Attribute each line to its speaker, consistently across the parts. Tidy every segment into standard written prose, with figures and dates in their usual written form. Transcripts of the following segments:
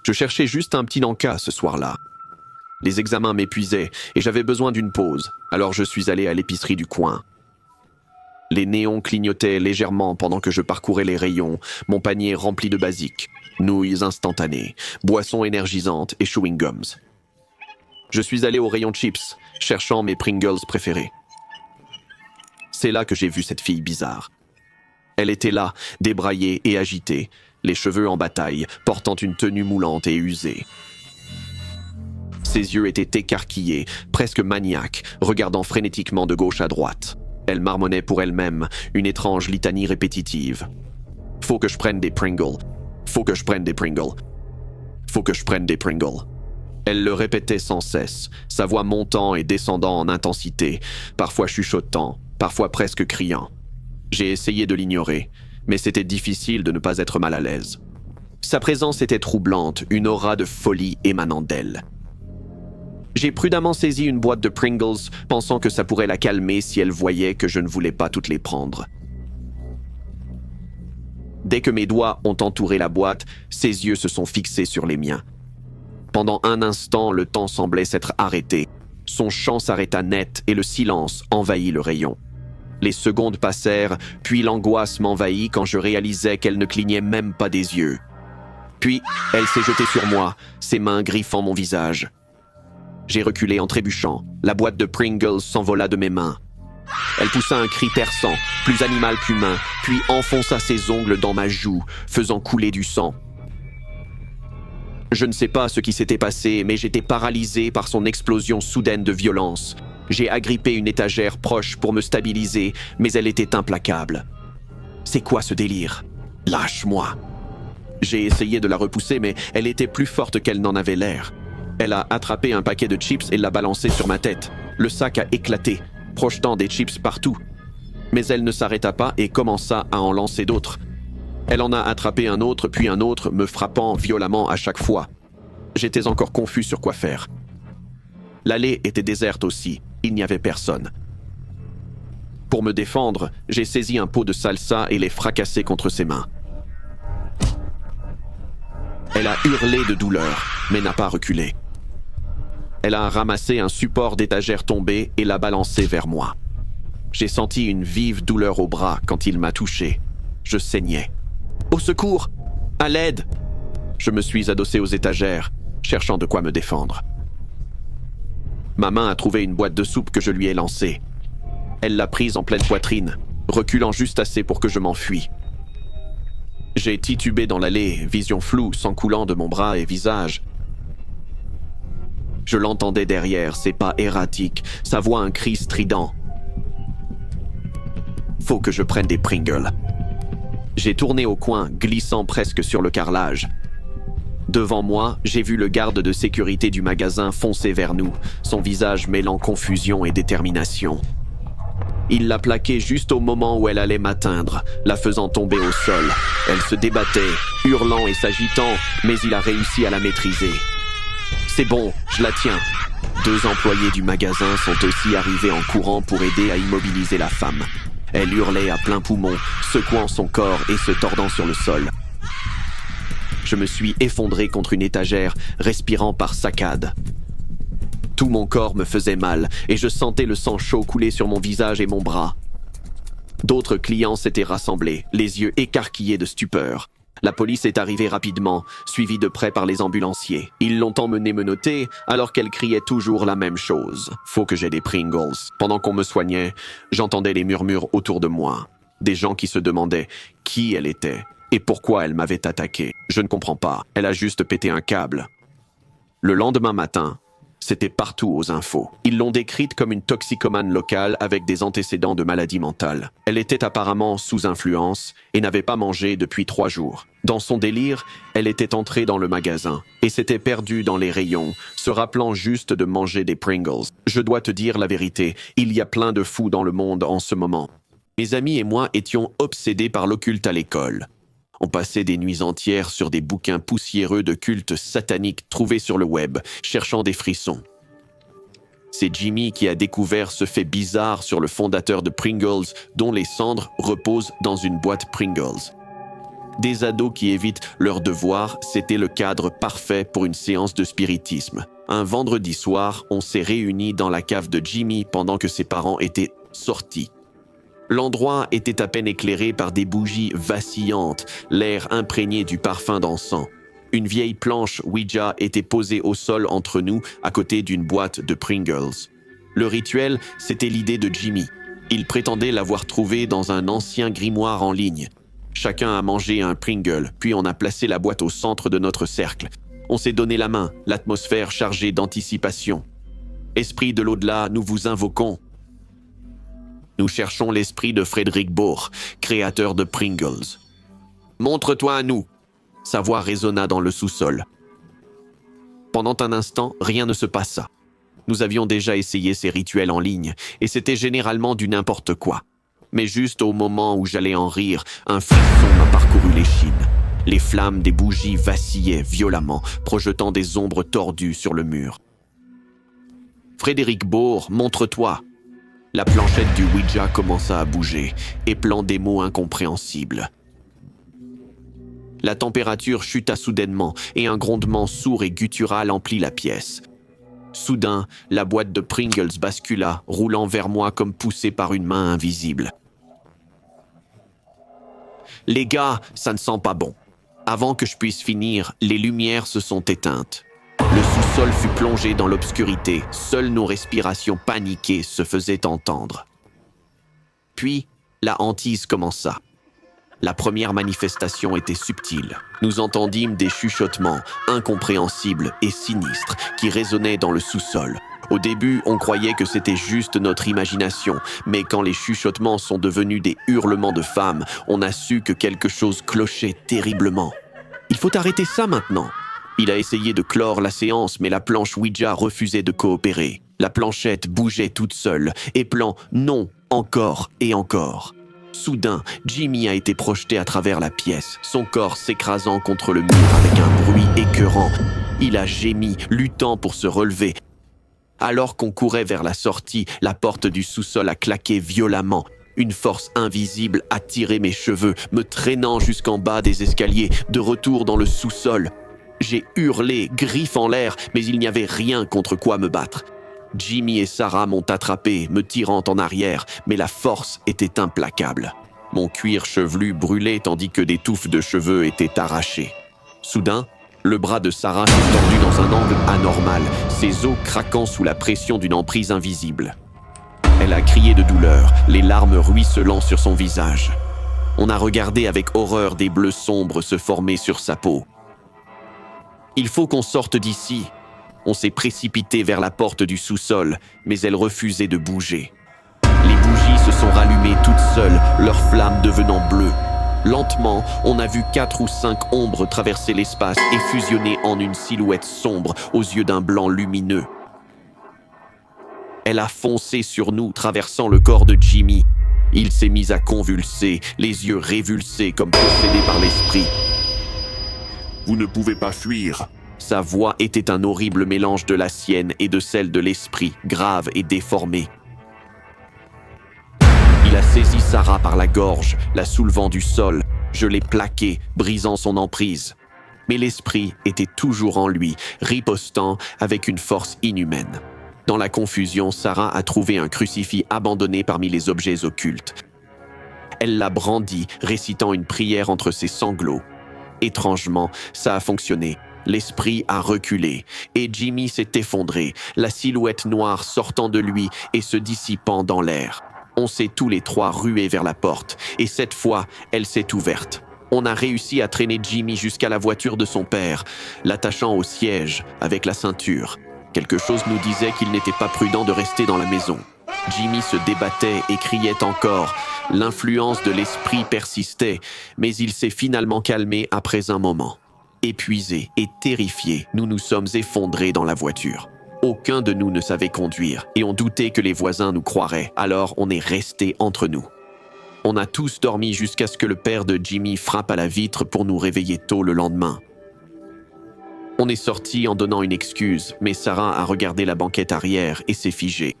Speaker 1: Je cherchais juste un petit encas ce soir-là. Les examens m'épuisaient et j'avais besoin d'une pause, alors je suis allé à l'épicerie du coin. Les néons clignotaient légèrement pendant que je parcourais les rayons, mon panier rempli de basiques, nouilles instantanées, boissons énergisantes et chewing-gums. Je suis allé au rayon chips, cherchant mes Pringles préférés. C'est là que j'ai vu cette fille bizarre. Elle était là, débraillée et agitée, les cheveux en bataille, portant une tenue moulante et usée. Ses yeux étaient écarquillés, presque maniaques, regardant frénétiquement de gauche à droite. Elle marmonnait pour elle-même une étrange litanie répétitive. « Faut que je prenne des Pringles. Faut que je prenne des Pringles. Faut que je prenne des Pringles. » Elle le répétait sans cesse, sa voix montant et descendant en intensité, parfois chuchotant, parfois presque criant. J'ai essayé de l'ignorer, mais c'était difficile de ne pas être mal à l'aise. Sa présence était troublante, une aura de folie émanant d'elle. J'ai prudemment saisi une boîte de Pringles, pensant que ça pourrait la calmer si elle voyait que je ne voulais pas toutes les prendre. Dès que mes doigts ont entouré la boîte, ses yeux se sont fixés sur les miens. Pendant un instant, le temps semblait s'être arrêté. Son chant s'arrêta net et le silence envahit le rayon. Les secondes passèrent, puis l'angoisse m'envahit quand je réalisais qu'elle ne clignait même pas des yeux. Puis, elle s'est jetée sur moi, ses mains griffant mon visage. J'ai reculé en trébuchant. La boîte de Pringles s'envola de mes mains. Elle poussa un cri perçant, plus animal qu'humain, puis enfonça ses ongles dans ma joue, faisant couler du sang. Je ne sais pas ce qui s'était passé, mais j'étais paralysé par son explosion soudaine de violence. J'ai agrippé une étagère proche pour me stabiliser, mais elle était implacable. C'est quoi ce délire? Lâche-moi! J'ai essayé de la repousser, mais elle était plus forte qu'elle n'en avait l'air. Elle a attrapé un paquet de chips et l'a balancé sur ma tête. Le sac a éclaté, projetant des chips partout. Mais elle ne s'arrêta pas et commença à en lancer d'autres. Elle en a attrapé un autre, puis un autre, me frappant violemment à chaque fois. J'étais encore confus sur quoi faire. L'allée était déserte aussi, il n'y avait personne. Pour me défendre, j'ai saisi un pot de salsa et l'ai fracassé contre ses mains. Elle a hurlé de douleur, mais n'a pas reculé. Elle a ramassé un support d'étagère tombé et l'a balancé vers moi. J'ai senti une vive douleur au bras quand il m'a touché. Je saignais. Au secours! À l'aide! Je me suis adossé aux étagères, cherchant de quoi me défendre. Ma main a trouvé une boîte de soupe que je lui ai lancée. Elle l'a prise en pleine poitrine, reculant juste assez pour que je m'enfuis. J'ai titubé dans l'allée, vision floue, sang coulant de mon bras et visage. Je l'entendais derrière, ses pas erratiques, sa voix un cri strident. Faut que je prenne des Pringles. J'ai tourné au coin, glissant presque sur le carrelage. Devant moi, j'ai vu le garde de sécurité du magasin foncer vers nous, son visage mêlant confusion et détermination. Il l'a plaquée juste au moment où elle allait m'atteindre, la faisant tomber au sol. Elle se débattait, hurlant et s'agitant, mais il a réussi à la maîtriser. C'est bon, je la tiens. 2 employés du magasin sont aussi arrivés en courant pour aider à immobiliser la femme. Elle hurlait à plein poumon, secouant son corps et se tordant sur le sol. Je me suis effondré contre une étagère, respirant par saccades. Tout mon corps me faisait mal et je sentais le sang chaud couler sur mon visage et mon bras. D'autres clients s'étaient rassemblés, les yeux écarquillés de stupeur. La police est arrivée rapidement, suivie de près par les ambulanciers. Ils l'ont emmenée menottée alors qu'elle criait toujours la même chose. Faut que j'ai des Pringles. Pendant qu'on me soignait, j'entendais les murmures autour de moi. Des gens qui se demandaient qui elle était et pourquoi elle m'avait attaqué. Je ne comprends pas. Elle a juste pété un câble. Le lendemain matin, c'était partout aux infos. Ils l'ont décrite comme une toxicomane locale avec des antécédents de maladie mentale. Elle était apparemment sous influence et n'avait pas mangé depuis 3 jours. Dans son délire, elle était entrée dans le magasin et s'était perdue dans les rayons, se rappelant juste de manger des Pringles. Je dois te dire la vérité, il y a plein de fous dans le monde en ce moment. Mes amis et moi étions obsédés par l'occulte à l'école. On passait des nuits entières sur des bouquins poussiéreux de cultes sataniques trouvés sur le web, cherchant des frissons. C'est Jimmy qui a découvert ce fait bizarre sur le fondateur de Pringles, dont les cendres reposent dans une boîte Pringles. Des ados qui évitent leurs devoirs, c'était le cadre parfait pour une séance de spiritisme. Un vendredi soir, on s'est réunis dans la cave de Jimmy pendant que ses parents étaient sortis. L'endroit était à peine éclairé par des bougies vacillantes, l'air imprégné du parfum d'encens. Une vieille planche Ouija était posée au sol entre nous, à côté d'une boîte de Pringles. Le rituel, c'était l'idée de Jimmy. Il prétendait l'avoir trouvée dans un ancien grimoire en ligne. Chacun a mangé un Pringle, puis on a placé la boîte au centre de notre cercle. On s'est donné la main, l'atmosphère chargée d'anticipation. Esprit de l'au-delà, nous vous invoquons. Nous cherchons l'esprit de Frédéric Bourg, créateur de Pringles. Montre-toi à nous. Sa voix résonna dans le sous-sol. Pendant un instant, rien ne se passa. Nous avions déjà essayé ces rituels en ligne, et c'était généralement du n'importe quoi. Mais juste au moment où j'allais en rire, un frisson m'a parcouru l'échine. Les flammes des bougies vacillaient violemment, projetant des ombres tordues sur le mur. Frédéric Bourg, montre-toi. La planchette du Ouija commença à bouger, éplant des mots incompréhensibles. La température chuta soudainement et un grondement sourd et guttural emplit la pièce. Soudain, la boîte de Pringles bascula, roulant vers moi comme poussée par une main invisible. Les gars, ça ne sent pas bon. Avant que je puisse finir, les lumières se sont éteintes. Le sous-sol fut plongé dans l'obscurité, seules nos respirations paniquées se faisaient entendre. Puis, la hantise commença. La première manifestation était subtile. Nous entendîmes des chuchotements incompréhensibles et sinistres qui résonnaient dans le sous-sol. Au début, on croyait que c'était juste notre imagination, mais quand les chuchotements sont devenus des hurlements de femmes, on a su que quelque chose clochait terriblement. « Il faut arrêter ça maintenant !» Il a essayé de clore la séance, mais la planche Ouija refusait de coopérer. La planchette bougeait toute seule, éplant « non, encore et encore ». Soudain, Jimmy a été projeté à travers la pièce, son corps s'écrasant contre le mur avec un bruit écœurant. Il a gémi, luttant pour se relever. Alors qu'on courait vers la sortie, la porte du sous-sol a claqué violemment. Une force invisible a tiré mes cheveux, me traînant jusqu'en bas des escaliers, de retour dans le sous-sol. J'ai hurlé, griffes en l'air, mais il n'y avait rien contre quoi me battre. Jimmy et Sarah m'ont attrapé, me tirant en arrière, mais la force était implacable. Mon cuir chevelu brûlait tandis que des touffes de cheveux étaient arrachées. Soudain, le bras de Sarah s'est tordu dans un angle anormal, ses os craquant sous la pression d'une emprise invisible. Elle a crié de douleur, les larmes ruisselant sur son visage. On a regardé avec horreur des bleus sombres se former sur sa peau. « Il faut qu'on sorte d'ici !» On s'est précipité vers la porte du sous-sol, mais elle refusait de bouger. Les bougies se sont rallumées toutes seules, leurs flammes devenant bleues. Lentement, on a vu 4 ou 5 ombres traverser l'espace et fusionner en une silhouette sombre aux yeux d'un blanc lumineux. Elle a foncé sur nous, traversant le corps de Jimmy. Il s'est mis à convulser, les yeux révulsés comme possédés par l'esprit.
Speaker 2: « Vous ne pouvez pas fuir !»
Speaker 1: Sa voix était un horrible mélange de la sienne et de celle de l'esprit, grave et déformé. Il a saisi Sarah par la gorge, la soulevant du sol. Je l'ai plaquée, brisant son emprise. Mais l'esprit était toujours en lui, ripostant avec une force inhumaine. Dans la confusion, Sarah a trouvé un crucifix abandonné parmi les objets occultes. Elle l'a brandi, récitant une prière entre ses sanglots. Étrangement, ça a fonctionné. L'esprit a reculé, et Jimmy s'est effondré, la silhouette noire sortant de lui et se dissipant dans l'air. On s'est tous les trois rués vers la porte, et cette fois, elle s'est ouverte. On a réussi à traîner Jimmy jusqu'à la voiture de son père, l'attachant au siège avec la ceinture. Quelque chose nous disait qu'il n'était pas prudent de rester dans la maison. Jimmy se débattait et criait encore. L'influence de l'esprit persistait, mais il s'est finalement calmé après un moment. Épuisés et terrifiés, nous nous sommes effondrés dans la voiture. Aucun de nous ne savait conduire et on doutait que les voisins nous croiraient, alors on est restés entre nous. On a tous dormi jusqu'à ce que le père de Jimmy frappe à la vitre pour nous réveiller tôt le lendemain. On est sorti en donnant une excuse, mais Sarah a regardé la banquette arrière et s'est figée.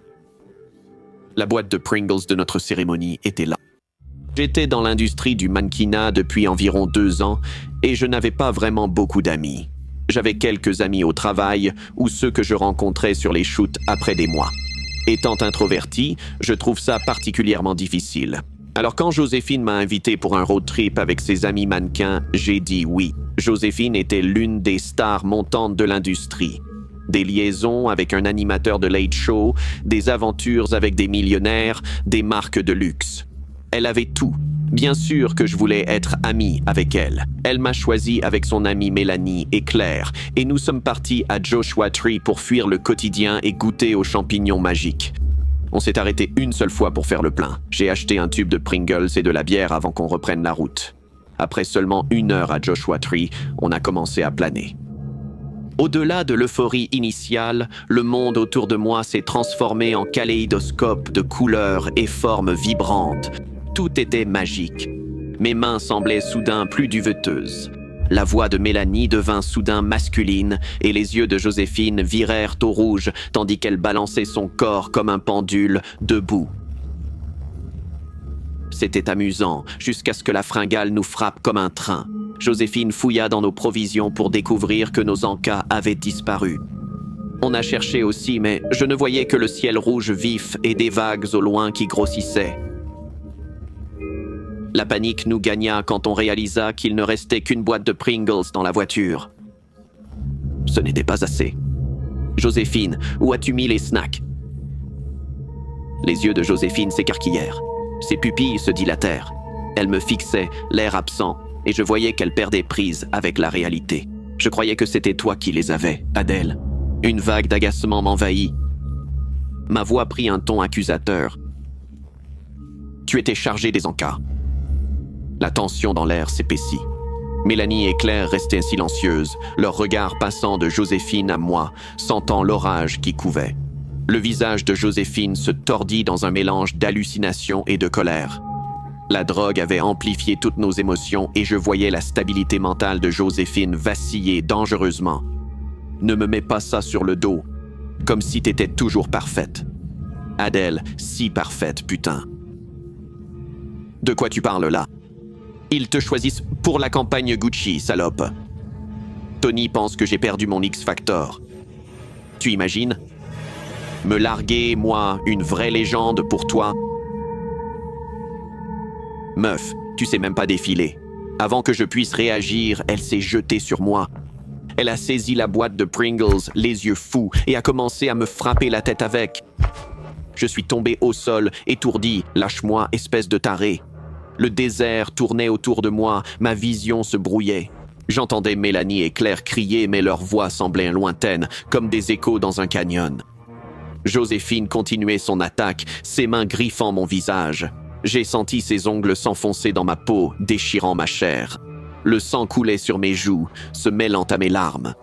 Speaker 1: La boîte de Pringles de notre cérémonie était là. J'étais dans l'industrie du mannequinat depuis environ 2 ans et je n'avais pas vraiment beaucoup d'amis. J'avais quelques amis au travail ou ceux que je rencontrais sur les shoots après des mois. Étant introverti, je trouve ça particulièrement difficile. Alors quand Joséphine m'a invité pour un road trip avec ses amis mannequins, j'ai dit oui. Joséphine était l'une des stars montantes de l'industrie. Des liaisons avec un animateur de late show, des aventures avec des millionnaires, des marques de luxe. Elle avait tout. Bien sûr que je voulais être ami avec elle. Elle m'a choisi avec son amie Mélanie et Claire, et nous sommes partis à Joshua Tree pour fuir le quotidien et goûter aux champignons magiques. On s'est arrêté une seule fois pour faire le plein. J'ai acheté un tube de Pringles et de la bière avant qu'on reprenne la route. Après seulement 1 heure à Joshua Tree, on a commencé à planer. Au-delà de l'euphorie initiale, le monde autour de moi s'est transformé en kaléidoscope de couleurs et formes vibrantes. Tout était magique. Mes mains semblaient soudain plus duveteuses. La voix de Mélanie devint soudain masculine et les yeux de Joséphine virèrent au rouge tandis qu'elle balançait son corps comme un pendule, debout. C'était amusant, jusqu'à ce que la fringale nous frappe comme un train. Joséphine fouilla dans nos provisions pour découvrir que nos encas avaient disparu. On a cherché aussi, mais je ne voyais que le ciel rouge vif et des vagues au loin qui grossissaient. La panique nous gagna quand on réalisa qu'il ne restait qu'une boîte de Pringles dans la voiture. Ce n'était pas assez. Joséphine, où as-tu mis les snacks? Les yeux de Joséphine s'écarquillèrent. Ses pupilles se dilatèrent. Elle me fixait, l'air absent, et je voyais qu'elle perdait prise avec la réalité. Je croyais que c'était toi qui les avais, Adèle. Une vague d'agacement m'envahit. Ma voix prit un ton accusateur. Tu étais chargé des encas. La tension dans l'air s'épaissit. Mélanie et Claire restaient silencieuses, leur regard passant de Joséphine à moi, sentant l'orage qui couvait. Le visage de Joséphine se tordit dans un mélange d'hallucination et de colère. La drogue avait amplifié toutes nos émotions et je voyais la stabilité mentale de Joséphine vaciller dangereusement. Ne me mets pas ça sur le dos, comme si t'étais toujours parfaite. Adèle, si parfaite, putain. De quoi tu parles là? Ils te choisissent pour la campagne Gucci, salope. Tony pense que j'ai perdu mon X-Factor. Tu imagines? Me larguer, moi, une vraie légende pour toi? Meuf, tu sais même pas défiler. Avant que je puisse réagir, elle s'est jetée sur moi. Elle a saisi la boîte de Pringles, les yeux fous, et a commencé à me frapper la tête avec. Je suis tombé au sol, étourdi. Lâche-moi, espèce de taré. Le désert tournait autour de moi, ma vision se brouillait. J'entendais Mélanie et Claire crier, mais leurs voix semblaient lointaines, comme des échos dans un canyon. Joséphine continuait son attaque, ses mains griffant mon visage. J'ai senti ses ongles s'enfoncer dans ma peau, déchirant ma chair. Le sang coulait sur mes joues, se mêlant à mes larmes.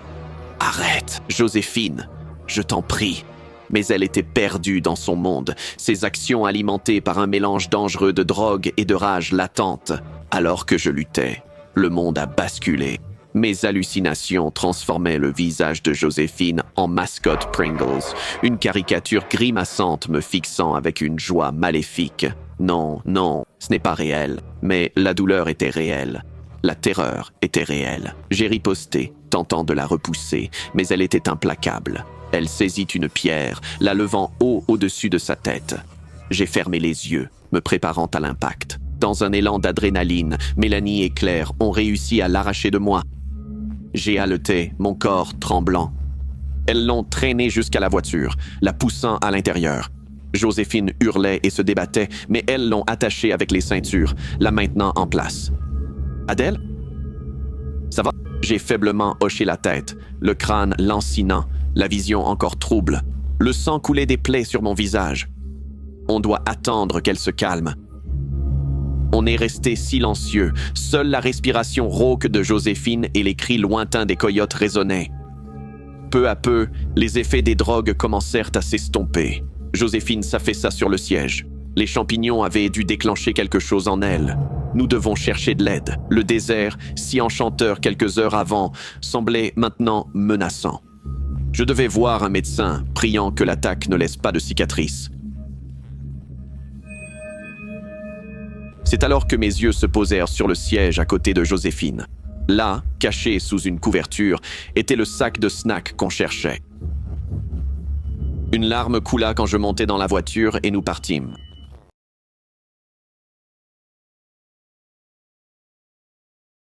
Speaker 1: « Arrête, Joséphine, je t'en prie. » Mais elle était perdue dans son monde, ses actions alimentées par un mélange dangereux de drogue et de rage latente. Alors que je luttais, le monde a basculé. Mes hallucinations transformaient le visage de Joséphine en mascotte Pringles, une caricature grimaçante me fixant avec une joie maléfique. Non, non, ce n'est pas réel, mais la douleur était réelle. La terreur était réelle. J'ai riposté, tentant de la repousser, mais elle était implacable. Elle saisit une pierre, la levant haut au-dessus de sa tête. J'ai fermé les yeux, me préparant à l'impact. Dans un élan d'adrénaline, Mélanie et Claire ont réussi à l'arracher de moi. J'ai haleté, mon corps tremblant. Elles l'ont traînée jusqu'à la voiture, la poussant à l'intérieur. Joséphine hurlait et se débattait, mais elles l'ont attachée avec les ceintures, la maintenant en place. « Adèle? Ça va? » J'ai faiblement hoché la tête, le crâne lancinant, la vision encore trouble. Le sang coulait des plaies sur mon visage. On doit attendre qu'elle se calme. On est resté silencieux. Seule la respiration rauque de Joséphine et les cris lointains des coyotes résonnaient. Peu à peu, les effets des drogues commencèrent à s'estomper. Joséphine s'affaissa sur le siège. Les champignons avaient dû déclencher quelque chose en elle. Nous devons chercher de l'aide. Le désert, si enchanteur quelques heures avant, semblait maintenant menaçant. Je devais voir un médecin, priant que l'attaque ne laisse pas de cicatrices. C'est alors que mes yeux se posèrent sur le siège à côté de Joséphine. Là, caché sous une couverture, était le sac de snacks qu'on cherchait. Une larme coula quand je montai dans la voiture et nous partîmes.